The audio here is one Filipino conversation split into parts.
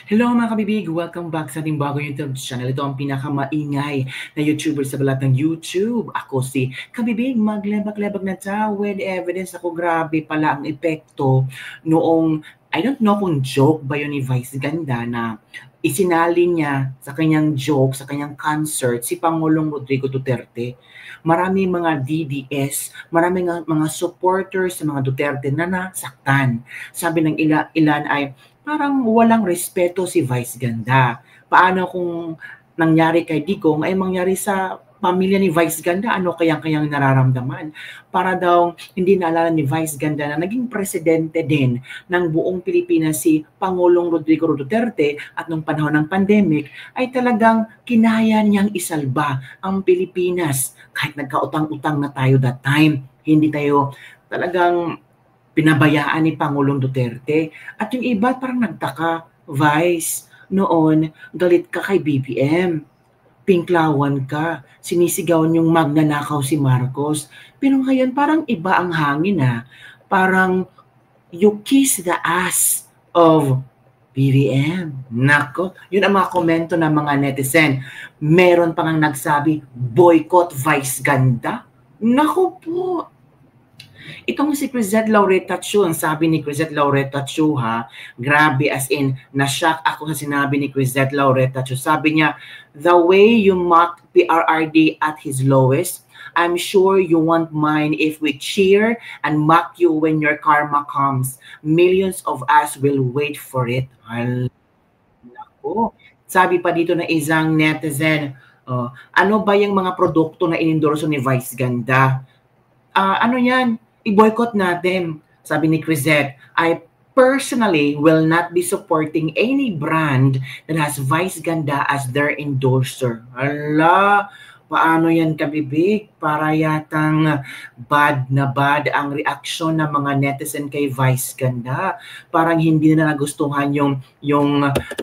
Hello mga kabibig! Welcome back sa ating bagong YouTube channel. Ito ang pinakamaingay na YouTuber sa balat ng YouTube. Ako si Kabibig, maglebak-lebak na ta with evidence. Ako, grabe pala ang epekto noong, I don't know kung joke ba yun ni Vice Ganda na isinalin niya sa kanyang joke, sa kanyang concert, si Pangulong Rodrigo Duterte. Maraming mga DDS, maraming mga supporters sa mga Duterte na nasaktan. Sabi ng ilan ay, parang walang respeto si Vice Ganda. Paano kung nangyari kay Digong ay mangyari sa pamilya ni Vice Ganda, ano kayang nararamdaman? Para daw hindi naalala ni Vice Ganda na naging presidente din ng buong Pilipinas si Pangulong Rodrigo Duterte at nung panahon ng pandemic ay talagang kinaya niyang isalba ang Pilipinas kahit nagkautang-utang na tayo that time. Hindi tayo talagang pinabayaan ni Pangulong Duterte. At yung iba parang nagtaka, Vice, noon galit ka kay BBM, pinklawan ka, sinisigawan yung magnanakaw si Marcos. Pero ngayon parang iba ang hangin parang you kiss the ass of BBM. Nako, yun ang mga komento ng mga netizen. Meron pang nagsabi, boycott Vice Ganda. Nako po, itong si Crisette Laureta Chu, ang sabi ni Crisette Laureta Chu grabe as in, na-shock ako sa sinabi ni Crisette Laureta Chu. Sabi niya, the way you mock PRRD at his lowest, I'm sure you won't mind if we cheer and mock you when your karma comes. Millions of us will wait for it. Nako. Sabi pa dito na isang netizen, ano ba yung mga produkto na inendorso ni Vice Ganda? Ano yan? I-boycott natin. Sabi ni Crisette, I personally will not be supporting any brand that has Vice Ganda as their endorser. Ala, paano yan kabibig? Para yatang bad na bad ang reaksyon ng mga netizen kay Vice Ganda. Parang hindi na nagustuhan yung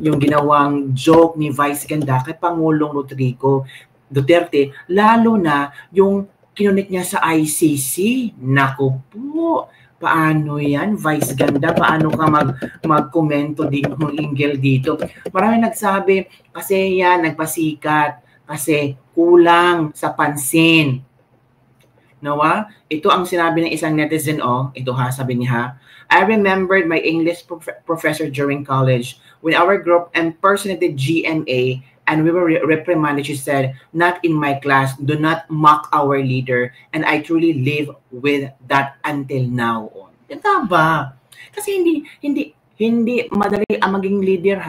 ginawang joke ni Vice Ganda kay Pangulong Rodrigo Duterte, lalo na yung kinunik niya sa ICC. Naku po, paano yan, Vice Ganda? Paano ka magkomento din ng hinggil dito? Marami nagsabi, kasi yan, nagpasikat, kasi kulang sa pansin. Nawa, ito ang sinabi ng isang netizen, ito sabi niya, I remembered my English professor during college when our group impersonated GMA and we were reprimanded. She said, not in my class, do not mock our leader. And I truly live with that until now. Ito ba? Kasi hindi madali ang maging leader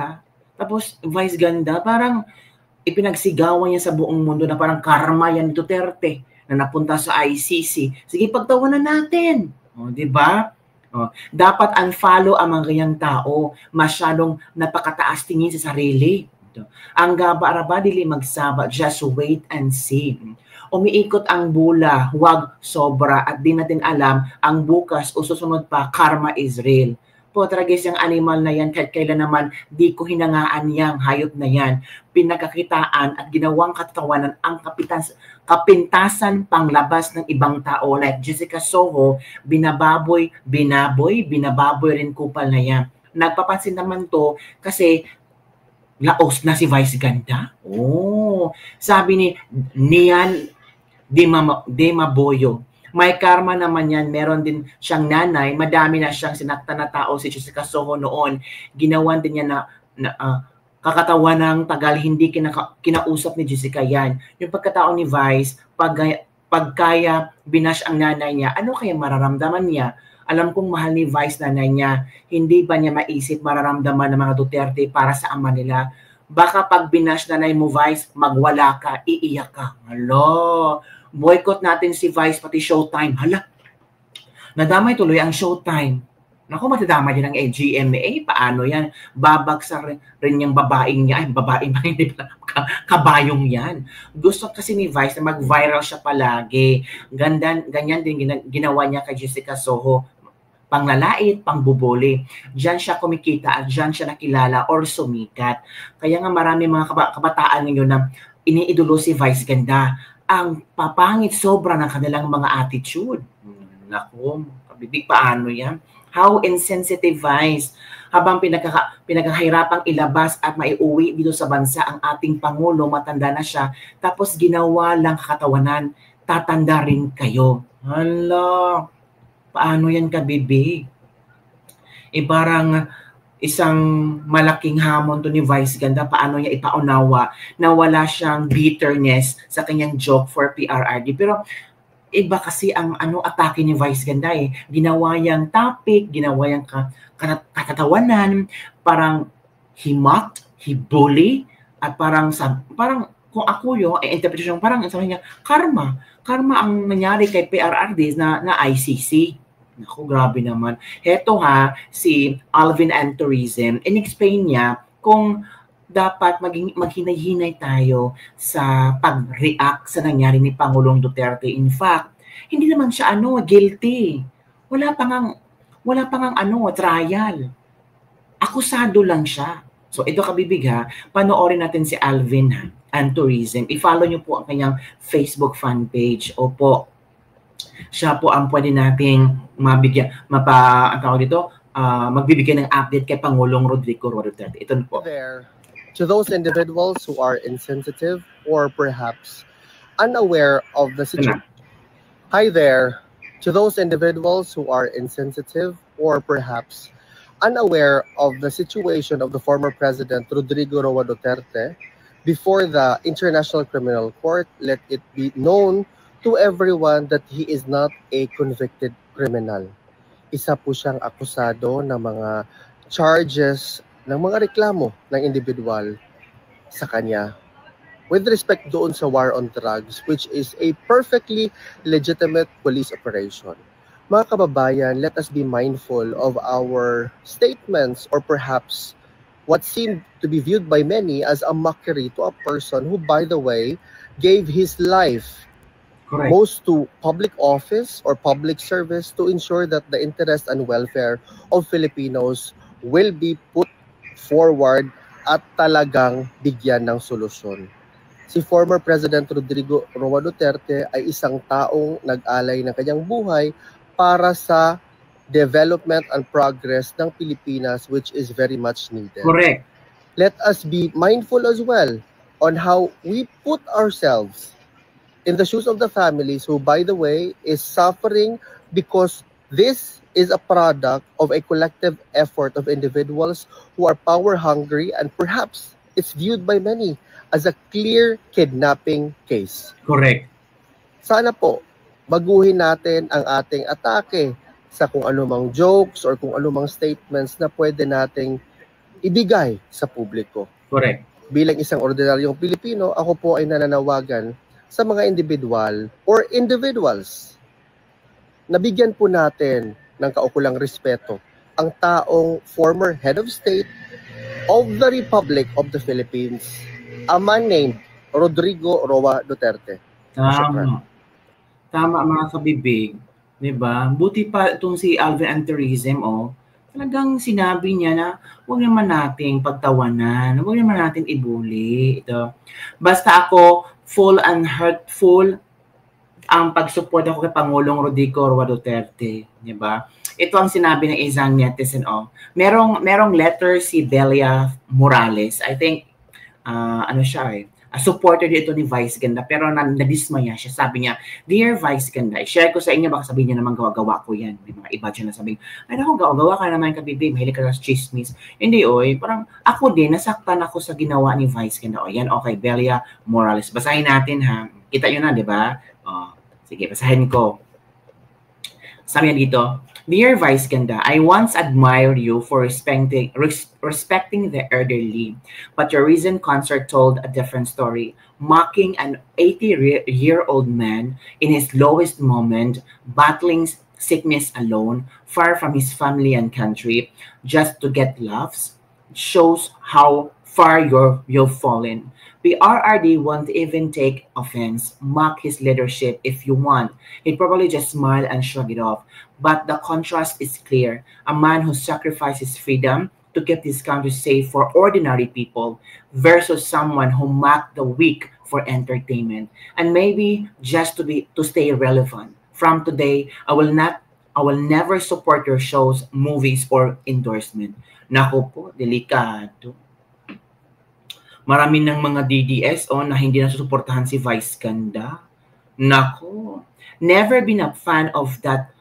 Tapos Vice Ganda, parang ipinagsigawan niya sa buong mundo na parang karma yan ni Duterte na napunta sa ICC. Sige, pagtawanan natin. Di ba? Dapat unfollow ang mga ganyang tao. Masyadong napakataas tingin sa sarili. Ang gaba-araba dili magsaba, just wait and see. Umiikot ang bula, huwag sobra at di natin alam ang bukas o susunod pa, karma is real. Potragis yung animal na yan, kahit kailan naman di ko hinangaan yang hayop na yan. Pinagkakitaan at ginawang katatawanan ang kapintasan panglabas ng ibang tao like Jessica Soho, binababoy rin kupal na yan. Nagpapansin naman to kasi laos na si Vice Ganda. Sabi ni Nian Demaboyo, may karma naman yan, meron din siyang nanay, madami na siyang sinaktan na tao si Jessica Soho noon. Ginawan din niya na kakatawan ng tagal, hindi kinausap ni Jessica yan. Yung pagkatao ni Vice, pagkaya binash ang nanay niya, ano kaya mararamdaman niya? Alam kong mahal ni Vice nanay niya, hindi ba niya maisip mararamdaman ng mga Duterte para sa ama nila? Baka pag binash nanay mo Vice, magwala ka, iiyak ka. Hala, boycott natin si Vice pati Showtime. Hala, nadamay tuloy ang Showtime. Naku, matadama din ang GMA. Paano yan? Babagsak rin yung babaeng niya. Ay, babaeng pa, hindi pala kabayong yan. Gusto kasi ni Vice na mag-viral siya palagi. Ganyan din ginawa niya kay Jessica Soho. Panglalait, pangbubuli. Diyan siya kumikita at diyan siya nakilala or sumikat. Kaya nga marami mga kabataan ngayon na iniidolo si Vice Ganda. Ang papangit sobra ng kanilang mga attitude. Naku, kabibig, paano yan? How insensitive, Vice. Habang pinagkahirapang ilabas at maiuwi dito sa bansa ang ating Pangulo, matanda na siya, tapos ginawa lang katawanan, tatanda rin kayo. Hala, paano yan kabibig? Parang isang malaking hamon to ni Vice Ganda, paano niya ipaunawa na wala siyang bitterness sa kanyang joke for PRRD. Pero iba kasi ang atake ni Vice Ganda eh. Ginawa yang topic, ginawa yang katatawanan, parang he mocked, he bully, at parang kung ako yung interpretation, parang sabi niya, karma ang nangyari kay PRRD na ICC. Naku, grabe naman. Heto si Alvin and Tourism, in-explain niya kung dapat maghinay-hinay tayo sa pag-react sa nangyari ni Pangulong Duterte. In fact, hindi naman siya guilty. Wala pa ngang trial. Akusado lang siya. So ito kabibig panoorin natin si Alvin and Tourism. I-follow niyo po ang kanyang Facebook fan page. Opo. Siya po ang pwede nating magbibigay ng update kay Pangulong Rodrigo Roa Duterte. Ito po. There, to those individuals who are insensitive or perhaps unaware of the situation. Hi there, to those individuals who are insensitive or perhaps unaware of the situation of the former President Rodrigo Roa Duterte before the International Criminal Court, let it be known to everyone that he is not a convicted criminal. Isa po siyang akusado ng mga charges, ng mga reklamo ng individual sa kanya with respect doon sa war on drugs, which is a perfectly legitimate police operation. Mga kababayan, let us be mindful of our statements or perhaps what seemed to be viewed by many as a mockery to a person who, by the way, gave his life Correct. most to public office or public service to ensure that the interest and welfare of Filipinos will be put forward at talagang bigyan ng solusyon. Si former President Rodrigo Roa Duterte ay isang taong nag-alay ng kanyang buhay para sa development and progress ng Pilipinas, which is very much needed. Correct. Let us be mindful as well on how we put ourselves in the shoes of the families who, by the way, is suffering because this is a product of a collective effort of individuals who are power hungry and perhaps it's viewed by many as a clear kidnapping case. Correct. Sana po, baguhin natin ang ating atake sa kung anumang jokes or kung anumang statements na pwede nating ibigay sa publiko. Correct. Bilang isang ordinaryong Pilipino, ako po ay nananawagan sa mga individual or individuals. Nabigyan po natin ng kaukulang respeto ang taong former head of state of the Republic of the Philippines, a man named Rodrigo Roa Duterte. Tama. Tama mga kabibig. Diba? Buti pa itong si Alvin and Tourism, talagang sinabi niya na huwag naman nating pagtawanan, huwag naman natin ibuli. Ito. Basta ako, full and hurtful ang pagsupport ako kay Pangulong Rodrigo Roa Duterte, di ba? Ito ang sinabi ng isang netizen. Merong letter si Delia Morales. I think siya a supporter dito ni Vice Ganda, pero nadismaya siya. Sabi niya, "Dear Vice Ganda, i-share ko sa inyo, baka sabihin niya naman gawa-gawa ko yan." May mga iba dyan na sabihin, "Ay naku, gawa-gawa ka naman kabibig, mahilig ka sa chismis." Hindi parang ako din, nasaktan ako sa ginawa ni Vice Ganda. Yan, okay, Delia Morales. Basahin natin Kita nyo na, di ba? Sige, basahin ko. Sabi niya dito, "Dear Vice Ganda, I once admired you for respecting the elderly, but your recent concert told a different story, mocking an 80-year-old man in his lowest moment, battling sickness alone, far from his family and country, just to get laughs, shows how far you've fallen. PRRD won't even take offense, mock his leadership if you want. He'd probably just smile and shrug it off. But the contrast is clear. A man who sacrificed his freedom to keep this country safe for ordinary people versus someone who mocked the weak for entertainment. And maybe just to stay relevant. From today, I will not I will never support your shows, movies, or endorsement. Nako po, delikado. Marami ng mga DDS na hindi nasusuportahan si Vice Ganda. Nako, never been a fan of that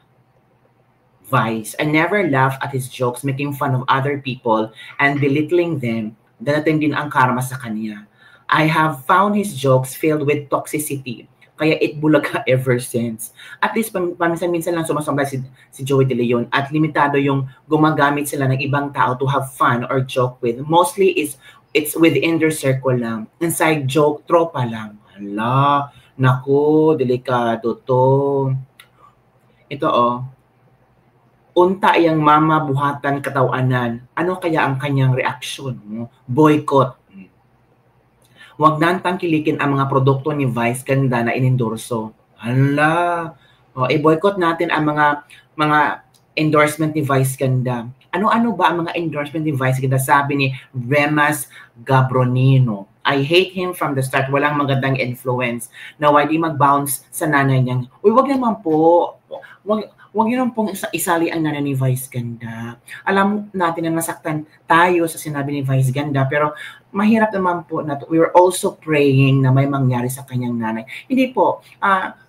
Vice. I never laughed at his jokes, making fun of other people and belittling them. Dadating din ang karma sa kanya. I have found his jokes filled with toxicity. Kaya itbulaga ever since. At least paminsan-minsan lang sumasambay si Joey De Leon at limitado yung gumagamit sila ng ibang tao to have fun or joke with. Mostly it's within their circle lang. Inside joke, tropa lang. Hala, naku, delikado to. Ito unta yang mama buhatan katawanan. Ano kaya ang kanyang reaksyon? Boycott. Huwag nang tangkilikin ang mga produkto ni Vice Ganda na inendorso. Hala. I-boycott natin ang mga endorsement ni Vice Ganda. Ano-ano ba ang mga endorsement ni Vice Ganda? Sabi ni Remas Gabronino. I hate him from the start. Walang magandang influence. Na why di mag-bounce sa nanay niyang. Uy, wag naman po. Wag niyo pong isali ang nanay ni Vice Ganda. Alam natin na nasaktan tayo sa sinabi ni Vice Ganda, pero mahirap naman po na we're also praying na may mangyari sa kanyang nanay. Hindi po.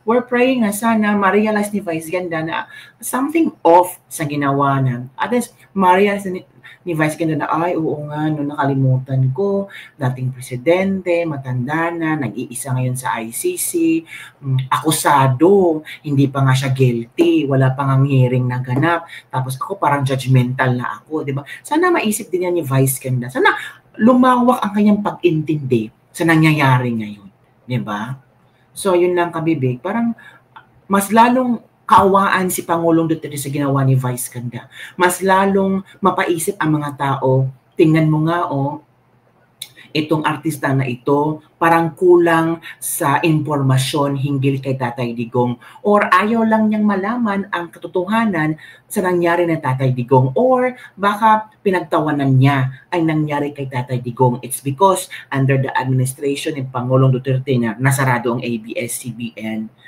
We're praying na sana ma-realize ni Vice Ganda na something off sa ginawa na. At least, ma-realize ni Vice Ganda na, ay, oo nga, no, nakalimutan ko, dating presidente, matanda na, nag-iisa ngayon sa ICC, akusado, hindi pa nga siya guilty, wala pang ang hearing na ganap, tapos ako parang judgmental na ako, di ba? Sana maisip din yan ni Vice Ganda. Sana lumawak ang kanyang pag-intindi sa nangyayari ngayon, di ba? So, yun lang kabibig, parang mas lalong kaawaan si Pangulong Duterte sa ginawa ni Vice Ganda. Mas lalong mapaisip ang mga tao, tingnan mo nga itong artista na ito, parang kulang sa impormasyon hinggil kay Tatay Digong or ayaw lang niyang malaman ang katotohanan sa nangyari na Tatay Digong or baka pinagtawanan niya ang nangyari kay Tatay Digong. It's because under the administration ni Pangulong Duterte na nasarado ang ABS-CBN.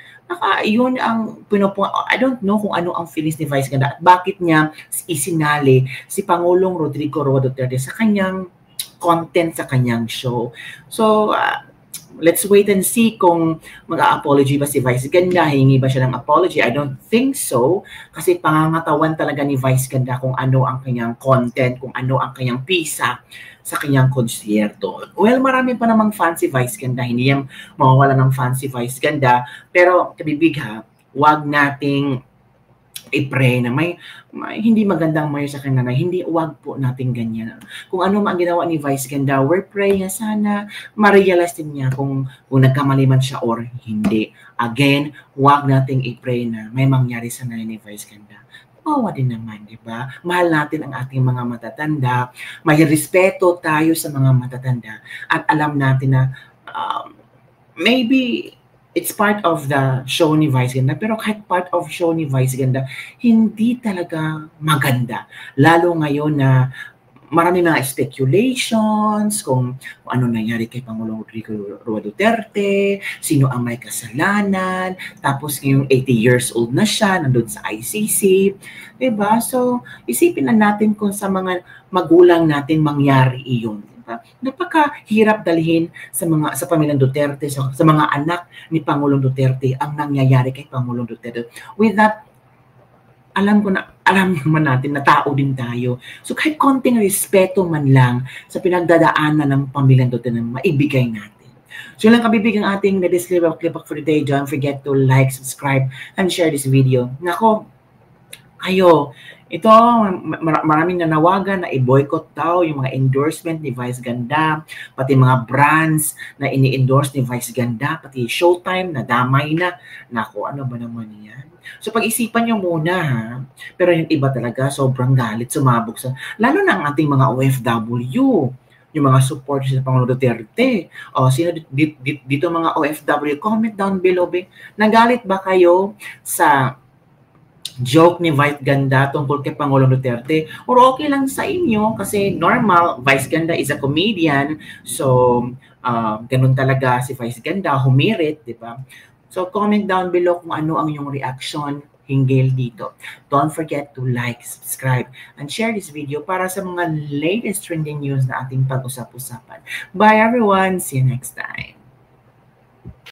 Yun ang I don't know kung ano ang feelings ni Vice Ganda at bakit niya isinali si Pangulong Rodrigo Roa Duterte sa kanyang content sa kanyang show. So, let's wait and see kung mag-a-apology ba si Vice Ganda, hingi ba siya ng apology. I don't think so kasi pangangatawan talaga ni Vice Ganda kung ano ang kanyang content, kung ano ang kanyang pisa sa kanyang konsyerto. Well, marami pa namang fans si Vice Ganda. Hindi yan mawawala ng fans si Vice Ganda. Pero, kabibig wag nating i-pray na may hindi magandang mayor sa kanya na hindi, wag po natin ganyan. Kung ano man ginawa ni Vice Ganda, we're praying na sana ma-realize din niya kung nagkamali man siya or hindi. Again, wag nating i-pray na may mangyari sa nanay ni Vice Ganda. Kawawa din naman, di ba? Mahal natin ang ating mga matatanda. May respeto tayo sa mga matatanda. At alam natin na maybe it's part of the show ni Vice Ganda. Pero kahit part of show ni Vice Ganda, hindi talaga maganda. Lalo ngayon na marami mga speculations kung ano nangyari kay Pangulong Rodrigo Roa Duterte, sino ang may kasalanan, tapos ngayong 80 years old na siya, nandun sa ICC, diba? So, isipin na natin kung sa mga magulang natin mangyari iyon. Diba? Napakahirap dalhin sa pamilyang Duterte, sa mga anak ni Pangulong Duterte, ang nangyayari kay Pangulong Duterte. With that, alam naman natin na tao din tayo. So kahit konting respeto man lang sa pinagdadaanan ng pamilyang Duterte na maibigay natin. So yun lang kabibig ang ating clip for the day. Don't forget to like, subscribe, and share this video. Nako, kayo, ito, maraming nanawagan na i-boycott daw yung mga endorsement ni Vice Ganda, pati mga brands na ini-endorse ni Vice Ganda, pati Showtime na damay na. Nako, ano ba naman yan? So pag-isipan nyo muna Pero yung iba talaga, sobrang galit, sumabog sa, lalo na ang ating mga OFW, yung mga supporters sa Pangulong Duterte. Sino dito mga OFW? Comment down below. Nagalit ba kayo sa joke ni Vice Ganda tungkol kay Pangulong Duterte? Or okay lang sa inyo kasi normal, Vice Ganda is a comedian. So, ganun talaga si Vice Ganda, humirit, di ba? So, comment down below kung ano ang yung reaction hinggil dito. Don't forget to like, subscribe, and share this video para sa mga latest trending news na ating pag-usap-usapan. Bye everyone! See you next time!